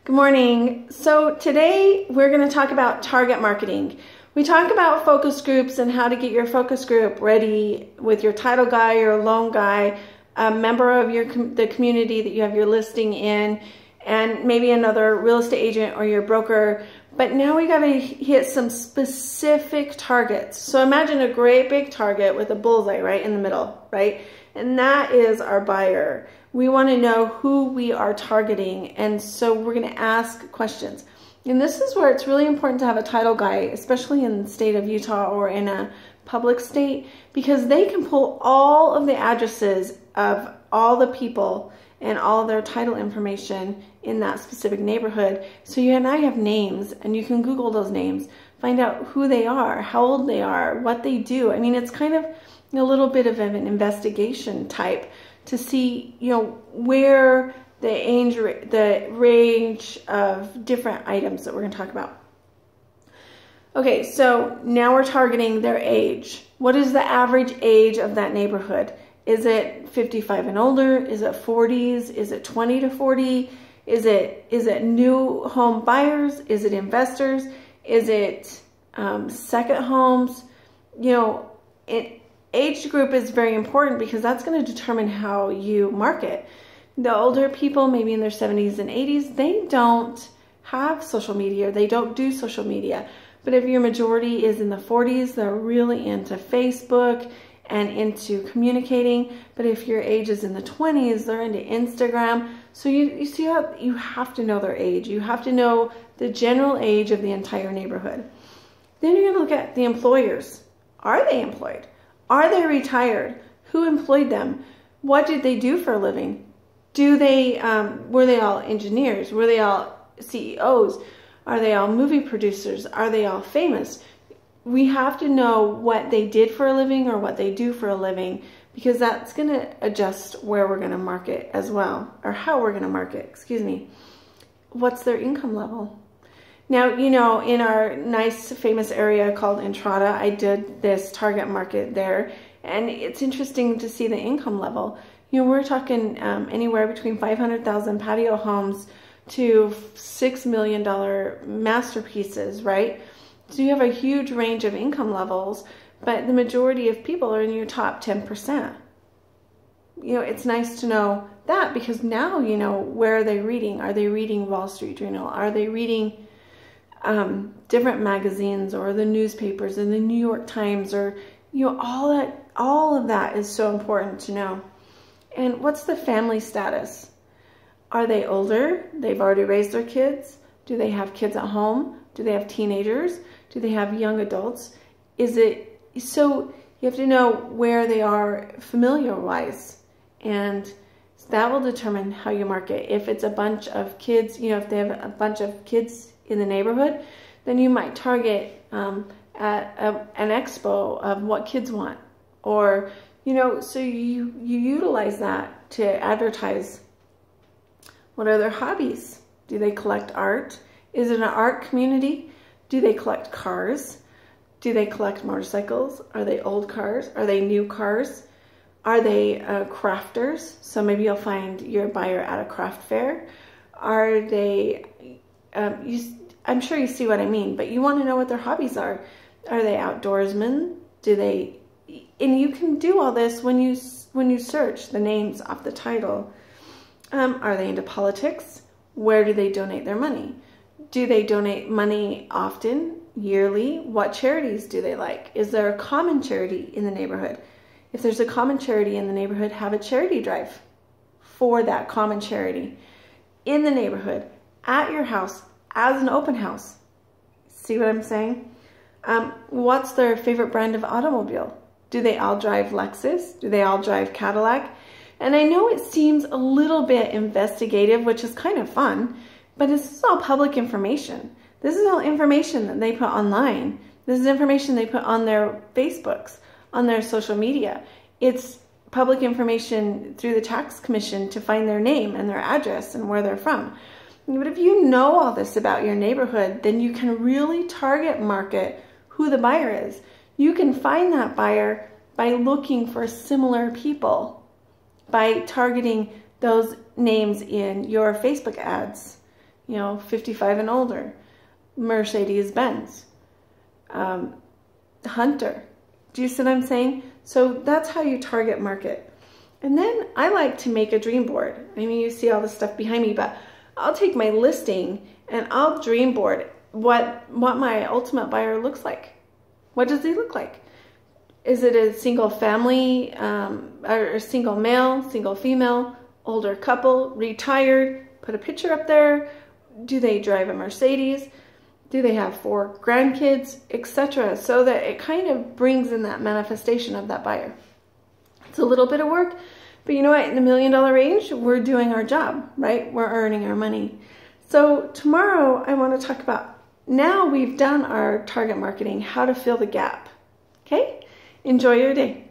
Good morning. So today we're going to talk about target marketing. We talk about focus groups and how to get your focus group ready with your title guy, your loan guy, a member of the community that you have your listing in, and maybe another real estate agent or your broker. But now we got to hit some specific targets. So imagine a great big target with a bullseye right in the middle, right? And that is our buyer. We want to know who we are targeting, and so we're going to ask questions. And this is where it's really important to have a title guy, especially in the state of Utah or in a public state, because they can pull all of the addresses of all the people and all their title information in that specific neighborhood. So you and I have names, and you can Google those names, find out who they are, how old they are, what they do. I mean, it's kind of a little bit of an investigation type to see, where the range of different items that we're going to talk about. Okay, so now we're targeting their age. What is the average age of that neighborhood? Is it 55 and older? Is it 40s? Is it 20 to 40? Is it new home buyers? Is it investors? Is it second homes? Age group is very important because that's going to determine how you market. The older people, maybe in their 70s and 80s, they don't have social media. They don't do social media. But if your majority is in the 40s, they're really into Facebook and into communicating. But if your age is in the 20s, they're into Instagram. So you see how you have to know their age. You have to know the general age of the entire neighborhood. Then you're going to look at the employers. Are they employed? Are they retired? Who employed them? What did they do for a living? Were they all engineers? Were they all CEOs? Are they all movie producers? Are they all famous? We have to know what they did for a living or what they do for a living, because that's going to adjust where we're going to market as well, or how we're going to market, excuse me. What's their income level? Now, in our nice famous area called Entrada, I did this target market there, and it's interesting to see the income level. We're talking anywhere between 500,000 patio homes to $6 million masterpieces, right? So you have a huge range of income levels, but the majority of people are in your top 10%. It's nice to know that, because now where are they reading? Are they reading Wall Street Journal? Are they reading different magazines or the newspapers and the New York Times, or all of that is so important to know. And what's the family status? Are they older? They've already raised their kids? Do they have kids at home? Do they have teenagers? Do they have young adults? So you have to know where they are familiar-wise, and that will determine how you market. If it's a bunch of kids, if they have a bunch of kids in the neighborhood, then you might target at an expo of what kids want, or so you utilize that to advertise. What are their hobbies? Do they collect art? Is it an art community? Do they collect cars? Do they collect motorcycles? Are they old cars? Are they new cars? Are they crafters? So maybe you'll find your buyer at a craft fair. Are they I'm sure you see what I mean, but you want to know what their hobbies are. Are they outdoorsmen? And you can do all this when you search the names off the title. Are they into politics? Where do they donate their money? Do they donate money often, yearly? What charities do they like? Is there a common charity in the neighborhood? If there's a common charity in the neighborhood, have a charity drive for that common charity in the neighborhood, at your house, as an open house. See what I'm saying? What's their favorite brand of automobile? Do they all drive Lexus? Do they all drive Cadillac? And I know it seems a little bit investigative, which is kind of fun, but this is all public information. This is all information that they put online. This is information they put on their Facebooks, on their social media. It's public information through the tax commission to find their name and their address and where they're from. But if you know all this about your neighborhood, then you can really target market who the buyer is. You can find that buyer by looking for similar people, by targeting those names in your Facebook ads. you know, 55 and older, Mercedes-Benz, Hunter. Do you see what I'm saying? So that's how you target market. And then I like to make a dream board. I mean, you see all the stuff behind me, but I'll take my listing and I'll dream board what my ultimate buyer looks like. What does he look like? Is it a single family, or a single male, single female, older couple, retired? Put a picture up there. Do they drive a Mercedes? Do they have 4 grandkids, etc.? So that it kind of brings in that manifestation of that buyer. It's a little bit of work, but you know what? In the $1 million range, we're doing our job, right? We're earning our money. So tomorrow, I want to talk about, now we've done our target marketing, how to fill the gap. Okay? Enjoy your day.